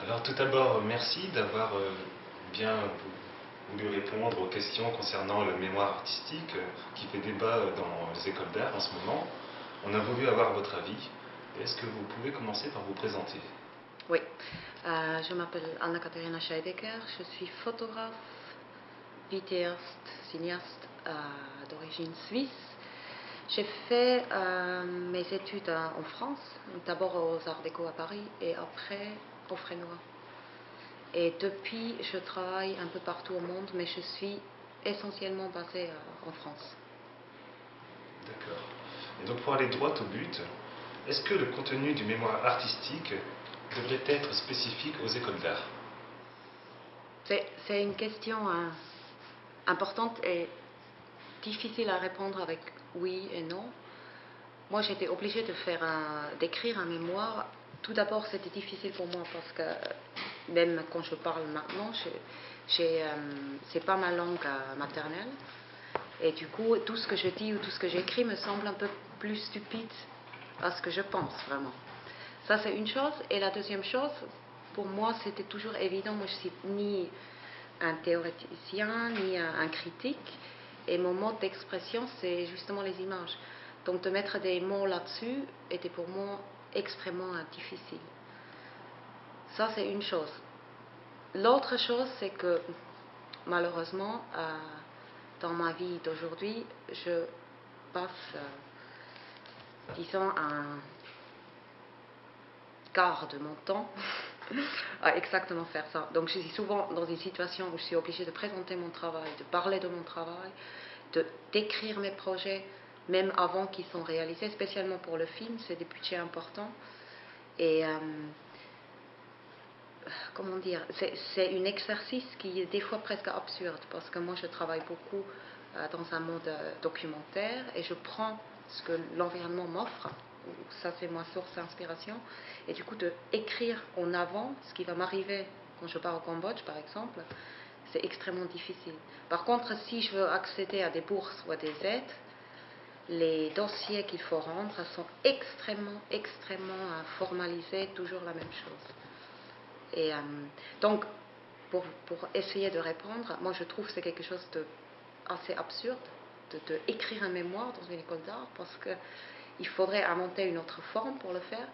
Alors tout d'abord, merci d'avoir bien voulu répondre aux questions concernant le mémoire artistique qui fait débat dans les écoles d'art en ce moment. On a voulu avoir votre avis. Est-ce que vous pouvez commencer par vous présenter? Oui, je m'appelle Anna-Katharina Scheidecker, je suis photographe, vidéaste, cinéaste d'origine suisse. J'ai fait mes études en France, d'abord aux Arts Déco à Paris et après au Frénois. Et depuis, je travaille un peu partout au monde, mais je suis essentiellement basée en France. D'accord. Et donc pour aller droit au but, est-ce que le contenu du mémoire artistique devrait être spécifique aux écoles d'art? C'est une question importante et difficile à répondre avec oui et non. Moi, j'étais obligée d'écrire un mémoire. Tout d'abord, c'était difficile pour moi parce que même quand je parle maintenant, c'est pas ma langue maternelle. Et du coup, tout ce que je dis ou tout ce que j'écris me semble un peu plus stupide à ce que je pense vraiment. Ça, c'est une chose. Et la deuxième chose, pour moi, c'était toujours évident. Moi, je suis ni un théoricien, ni un critique. Et mon mode d'expression, c'est justement les images. Donc, de mettre des mots là-dessus était pour moi extrêmement difficile. Ça, c'est une chose. L'autre chose, c'est que malheureusement, dans ma vie d'aujourd'hui, je passe, disons, un quart de mon temps à exactement faire ça. Donc je suis souvent dans une situation où je suis obligée de présenter mon travail, de parler de mon travail, d'écrire mes projets, même avant qu'ils sont réalisés, spécialement pour le film, c'est des budgets importants. Et comment dire, c'est un exercice qui est des fois presque absurde, parce que moi je travaille beaucoup dans un monde documentaire et je prends ce que l'environnement m'offre, ça c'est ma source d'inspiration, et du coup de écrire en avant ce qui va m'arriver quand je pars au Cambodge par exemple, c'est extrêmement difficile. Par contre, si je veux accéder à des bourses ou à des aides, les dossiers qu'il faut rendre sont extrêmement formalisés, toujours la même chose. Et donc, pour essayer de répondre, moi je trouve que c'est quelque chose d'assez absurde de écrire un mémoire dans une école d'art parce qu'il faudrait inventer une autre forme pour le faire.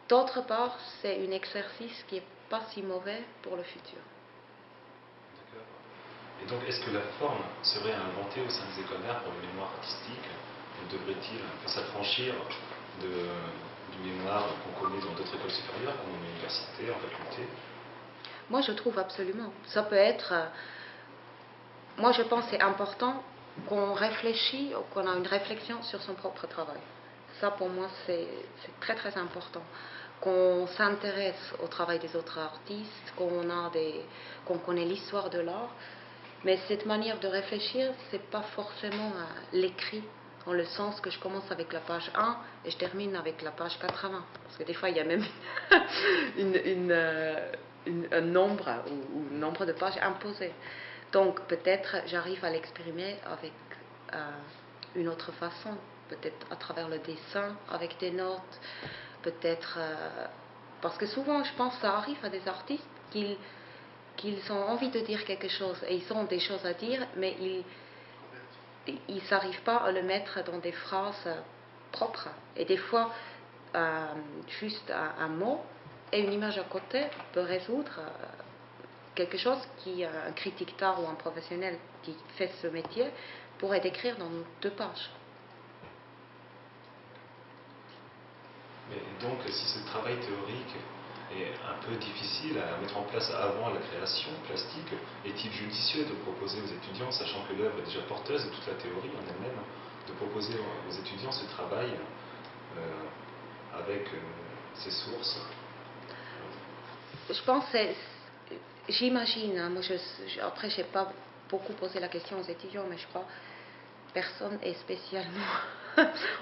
D'autre part, c'est un exercice qui n'est pas si mauvais pour le futur. D'accord. Et donc est-ce que la forme serait à inventer au sein des écoles d'art pour le mémoire artistique? Ou devrait-il un peu s'affranchir du mémoire qu'on connaît dans d'autres écoles supérieures, comme en université, en faculté? Moi, je trouve absolument. Ça peut être... moi, je pense que c'est important qu'on réfléchisse, qu'on a une réflexion sur son propre travail. Ça, pour moi, c'est très important. Qu'on s'intéresse au travail des autres artistes, qu'on connaît l'histoire de l'art. Mais cette manière de réfléchir, c'est pas forcément l'écrit, dans le sens que je commence avec la page 1 et je termine avec la page 80. Parce que des fois, il y a même un nombre ou un nombre de pages imposé. Donc peut-être j'arrive à l'exprimer avec une autre façon, peut-être à travers le dessin, avec des notes, peut-être parce que souvent je pense que ça arrive à des artistes qu'ils ont envie de dire quelque chose et ils ont des choses à dire, mais ils n'arrivent pas à le mettre dans des phrases propres. Et des fois, juste un mot et une image à côté peut résoudre quelque chose qu'un critique d'art ou un professionnel qui fait ce métier pourrait décrire dans 2 pages. Mais donc, si ce travail théorique est un peu difficile à mettre en place avant la création plastique, est-il judicieux de proposer aux étudiants, sachant que l'œuvre est déjà porteuse de toute la théorie en elle-même, de proposer aux étudiants ce travail avec ses sources? Je pense, j'imagine, hein, moi après je n'ai pas beaucoup posé la question aux étudiants, mais je crois que personne n'est spécialement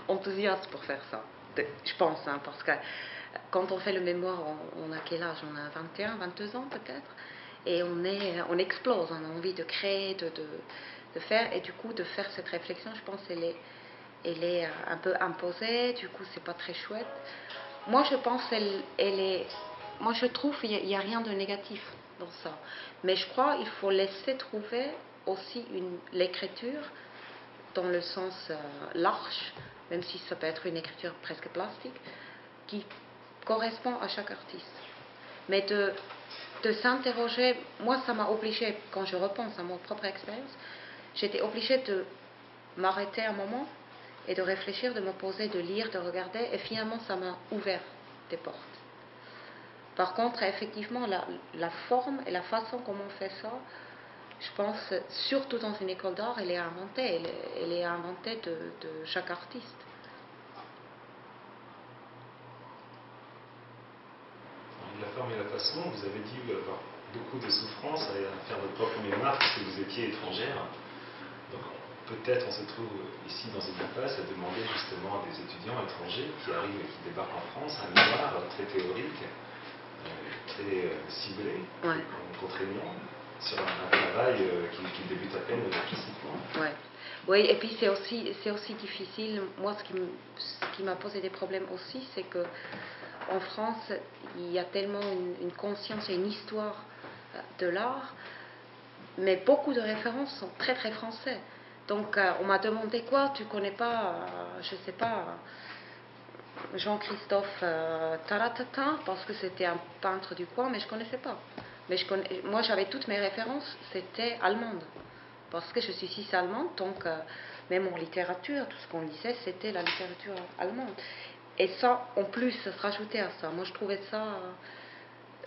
enthousiaste pour faire ça. Je pense, hein, parce que quand on fait le mémoire, on a quel âge? On a 21, 22 ans peut-être, et on explose, on a envie de créer, de faire, et du coup de faire cette réflexion, je pense qu'elle est un peu imposée, du coup c'est pas très chouette. Moi je pense qu'elle est moi je trouve qu'il n'y a rien de négatif dans ça. Mais je crois qu'il faut laisser trouver aussi l'écriture dans le sens large, même si ça peut être une écriture presque plastique, qui correspond à chaque artiste. Mais de s'interroger, moi ça m'a obligée, quand je repense à mon propre expérience, j'étais obligée de m'arrêter un moment et de réfléchir, de me poser, de lire, de regarder, et finalement ça m'a ouvert des portes. Par contre, effectivement, la forme et la façon comment on fait ça, je pense, surtout dans une école d'art, elle est inventée. Elle est inventée de chaque artiste. La forme et la façon, vous avez dit avoir beaucoup de souffrance à faire votre propre mémoire parce que vous étiez étrangère. Donc peut-être on se trouve ici dans une impasse à demander justement à des étudiants étrangers qui arrivent et qui débarquent en France un mémoire très théorique, très ciblé, Ouais. contraignant, sur un travail qui débute à peine artistiquement. Ouais. Oui, et puis c'est aussi difficile. Moi, ce qui m'a posé des problèmes aussi, c'est que en France, il y a tellement une conscience et une histoire de l'art, mais beaucoup de références sont très très français. Donc on m'a demandé quoi, tu connais pas, je sais pas, Jean-Christophe Taratata, parce que c'était un peintre du coin, mais je connaissais pas. Mais moi j'avais toutes mes références, c'était allemande. Parce que je suis cis-allemande, donc même en littérature, tout ce qu'on lisait, c'était la littérature allemande. Et ça, en plus, se rajoutait à ça. Moi, je trouvais ça,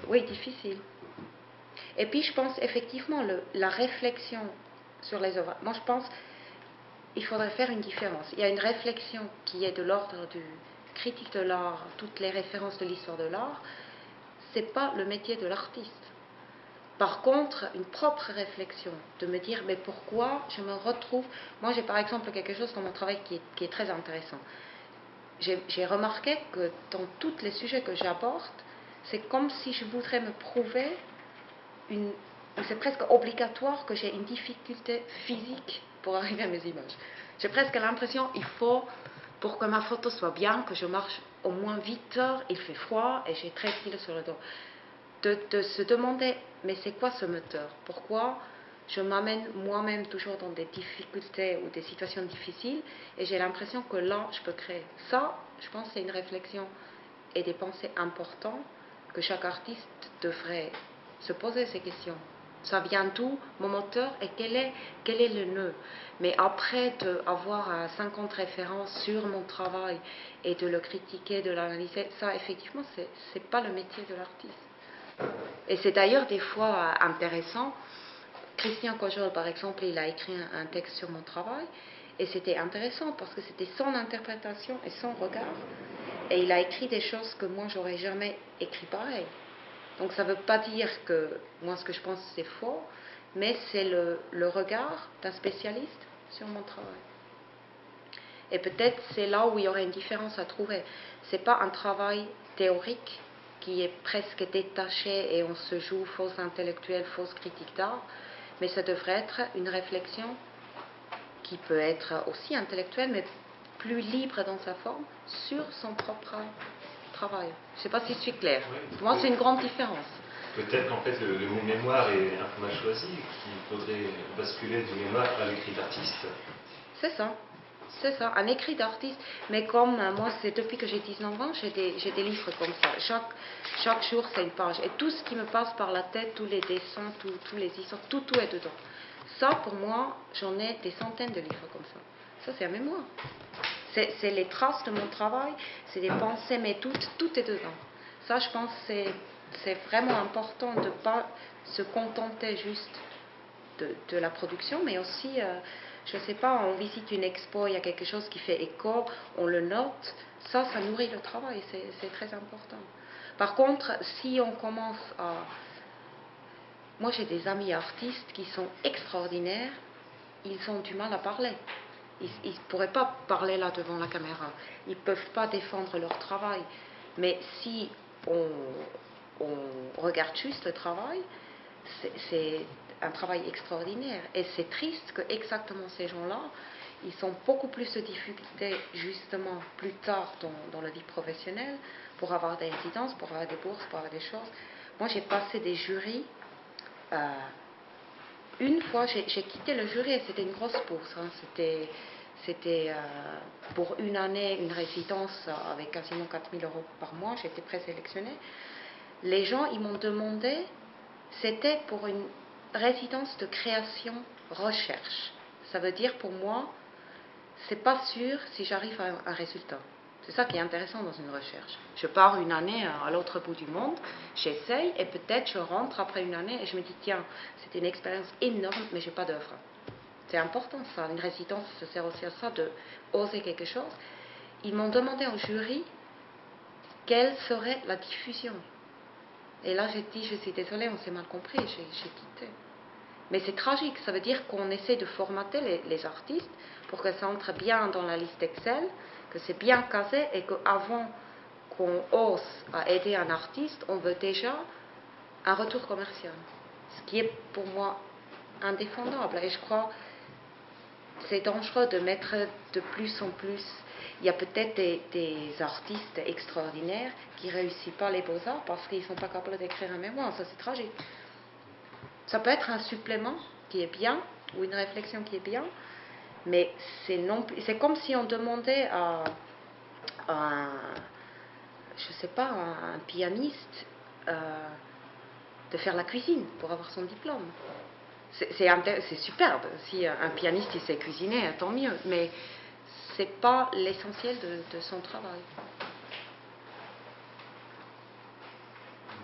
oui, difficile. Et puis, je pense effectivement, la réflexion sur les œuvres. Moi, je pense qu'il faudrait faire une différence. Il y a une réflexion qui est de l'ordre du critique de l'art, toutes les références de l'histoire de l'art. C'est pas le métier de l'artiste. Par contre, une propre réflexion, de me dire, mais pourquoi je me retrouve... Moi, j'ai par exemple quelque chose dans mon travail qui est très intéressant. J'ai remarqué que dans tous les sujets que j'aborde, c'est comme si je voudrais me prouver, c'est presque obligatoire que j'ai une difficulté physique pour arriver à mes images. J'ai presque l'impression qu'il faut, pour que ma photo soit bien, que je marche au moins 8 heures, il fait froid et j'ai très fil sur le dos. De se demander, mais c'est quoi ce moteur? Pourquoi je m'amène moi-même toujours dans des difficultés ou des situations difficiles et j'ai l'impression que là, je peux créer. Ça, je pense que c'est une réflexion et des pensées importantes que chaque artiste devrait se poser ces questions. Ça vient d'où mon moteur et quel est le nœud? Mais après d'avoir 50 références sur mon travail et de le critiquer, de l'analyser, ça effectivement, c'est pas le métier de l'artiste. Et c'est d'ailleurs des fois intéressant. Christian Cojol, par exemple, il a écrit un texte sur mon travail et c'était intéressant parce que c'était son interprétation et son regard. Et il a écrit des choses que moi, j'aurais jamais écrit pareil. Donc ça ne veut pas dire que moi, ce que je pense, c'est faux, mais c'est le regard d'un spécialiste sur mon travail. Et peut-être c'est là où il y aurait une différence à trouver. Ce n'est pas un travail théorique qui est presque détaché et on se joue fausse intellectuelle, fausse critique d'art, mais ça devrait être une réflexion qui peut être aussi intellectuelle, mais plus libre dans sa forme, sur son propre travail. Je ne sais pas si je suis claire. Oui, Pour moi, c'est une grande différence. Peut-être qu'en fait le mot mémoire est un peu mal choisi, qu'il faudrait basculer du mémoire à l'écrit d'artiste. C'est ça. C'est ça, un écrit d'artiste. Mais comme moi, c'est depuis que j'ai 19 ans, j'ai des livres comme ça. Chaque jour, c'est une page. Et tout ce qui me passe par la tête, tous les dessins, tous les histoires, tout est dedans. Ça, pour moi, j'en ai des centaines de livres comme ça. Ça, c'est un mémoire. C'est les traces de mon travail, c'est des pensées, mais tout est dedans. Ça, je pense que c'est vraiment important de ne pas se contenter juste de la production, mais aussi, je ne sais pas, on visite une expo, il y a quelque chose qui fait écho, on le note, ça nourrit le travail, c'est très important. Par contre, si on commence à... Moi, j'ai des amis artistes qui sont extraordinaires, ils ont du mal à parler. Ils ne pourraient pas parler là devant la caméra. Ils ne peuvent pas défendre leur travail. Mais si on regarde juste le travail, c'est un travail extraordinaire. Et c'est triste que exactement ces gens-là, ils ont beaucoup plus de difficultés justement plus tard dans la vie professionnelle pour avoir des résidences, pour avoir des bourses, pour avoir des choses. Moi, j'ai passé des jurys. Une fois, j'ai quitté le jury et c'était une grosse bourse. Hein. C'était pour une année une résidence avec quasiment 4 000 euros par mois. J'étais présélectionnée. Les gens, ils m'ont demandé, c'était pour une résidence de création recherche. Ça veut dire pour moi, c'est pas sûr si j'arrive à un résultat. C'est ça qui est intéressant dans une recherche. Je pars une année à l'autre bout du monde, j'essaye et peut-être je rentre après une année et je me dis tiens, c'était une expérience énorme mais j'ai pas d'œuvre. C'est important ça, une résidence ça sert aussi à ça, de oser quelque chose. Ils m'ont demandé au jury quelle serait la diffusion. Et là j'ai dit je suis désolée, on s'est mal compris, j'ai quitté. Mais c'est tragique, ça veut dire qu'on essaie de formater les artistes pour que ça entre bien dans la liste Excel, que c'est bien casé et qu'avant qu'on ose à aider un artiste, on veut déjà un retour commercial. Ce qui est pour moi indéfendable. Et je crois que c'est dangereux de mettre de plus en plus. Il y a peut-être des artistes extraordinaires qui ne réussissent pas les beaux-arts parce qu'ils ne sont pas capables d'écrire un mémoire. Ça, c'est tragique. Ça peut être un supplément qui est bien, ou une réflexion qui est bien, mais c'est comme si on demandait à un, je sais pas, un pianiste de faire la cuisine pour avoir son diplôme. C'est superbe. Si un pianiste il sait cuisiner, tant mieux, mais c'est pas l'essentiel de son travail.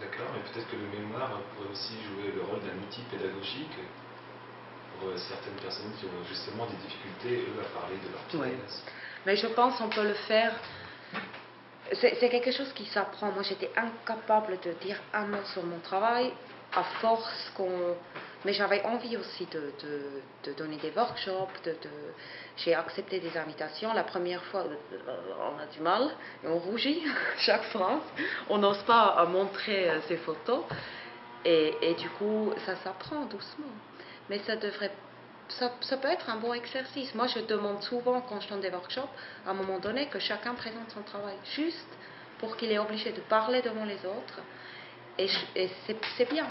D'accord, mais peut-être que le mémoire pourrait aussi jouer le rôle d'un outil pédagogique pour certaines personnes qui ont justement des difficultés, eux, à parler de leur pièce. Oui. Mais je pense qu'on peut le faire. C'est quelque chose qui s'apprend. Moi, j'étais incapable de dire un mot sur mon travail à force qu'on... Mais j'avais envie aussi de donner des workshops. J'ai accepté des invitations. La première fois, on a du mal et on rougit chaque phrase. On n'ose pas montrer ses photos. Et du coup, ça s'apprend doucement. Mais ça devrait... Ça peut être un bon exercice. Moi, je demande souvent, quand je donne des workshops, à un moment donné, que chacun présente son travail, juste pour qu'il est obligé de parler devant les autres. Et c'est bien.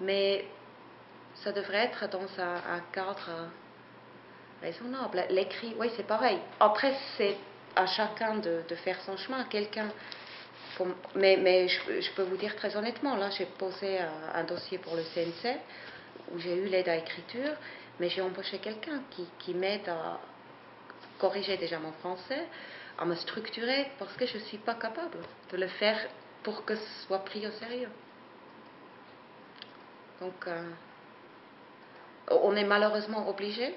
Mais ça devrait être dans un cadre raisonnable. L'écrit, oui, c'est pareil. Après, c'est à chacun de faire son chemin. Mais je peux vous dire très honnêtement, là, j'ai posé un dossier pour le CNC où j'ai eu l'aide à écriture, mais j'ai embauché quelqu'un qui m'aide à corriger déjà mon français, à me structurer, parce que je ne suis pas capable de le faire pour que ce soit pris au sérieux. Donc, on est malheureusement obligé,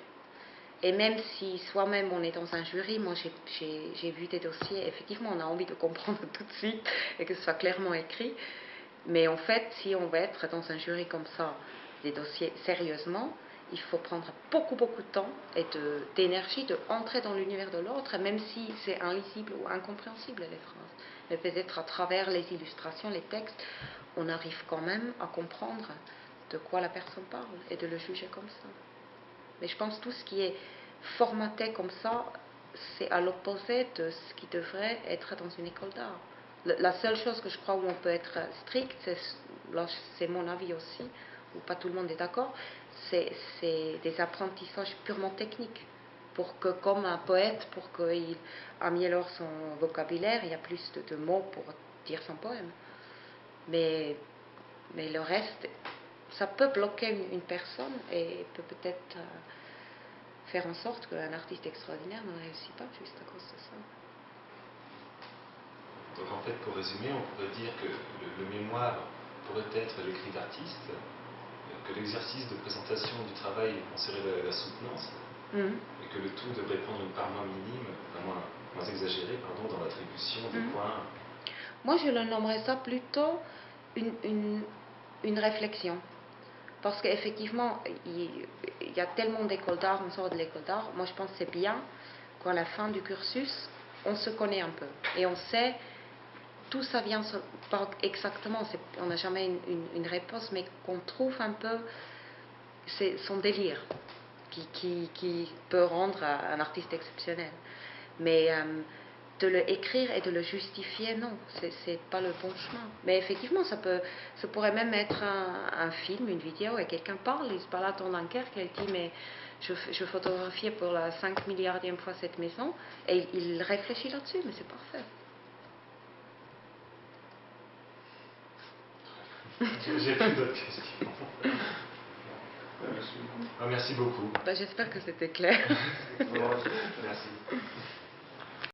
et même si soi-même on est dans un jury, moi j'ai vu des dossiers, effectivement on a envie de comprendre tout de suite et que ce soit clairement écrit, mais en fait si on veut être dans un jury comme ça, des dossiers sérieusement, il faut prendre beaucoup de temps et d'énergie de entrer dans l'univers de l'autre, même si c'est inlisible ou incompréhensible les phrases. Mais peut-être à travers les illustrations, les textes, on arrive quand même à comprendre de quoi la personne parle et de le juger comme ça. Mais je pense que tout ce qui est formaté comme ça, c'est à l'opposé de ce qui devrait être dans une école d'art. La seule chose que je crois où on peut être strict, c'est mon avis aussi, où pas tout le monde est d'accord, c'est des apprentissages purement techniques. Pour que, comme un poète, pour qu'il améliore son vocabulaire, il y a plus de mots pour dire son poème. Mais le reste, ça peut bloquer une personne et peut peut-être faire en sorte qu'un artiste extraordinaire ne réussit pas juste à cause de ça. Donc en fait, pour résumer, on pourrait dire que le mémoire pourrait être l'écrit d'artiste, que l'exercice de présentation du travail en serait la soutenance, et que le tout devrait prendre une part moins minime, moins exagérée, dans l'attribution des points. Moi, je le nommerais ça plutôt une réflexion. Parce qu'effectivement, il y a tellement d'écoles d'art, on sort de l'école d'art. Moi, je pense que c'est bien qu'à la fin du cursus, on se connaît un peu. Et on sait, tout ça vient pas exactement, on n'a jamais une réponse, mais qu'on trouve un peu son délire qui peut rendre un artiste exceptionnel. Mais de le écrire et de le justifier, non, c'est pas le bon chemin. Mais effectivement, ça pourrait même être un film, une vidéo, et quelqu'un parle, il se balade en Dunkerque, et il dit, mais je photographiais pour la 5 milliardième fois cette maison, et il réfléchit là-dessus, mais c'est parfait. J'ai plus d'autres questions. Merci beaucoup. J'espère que c'était clair. Merci.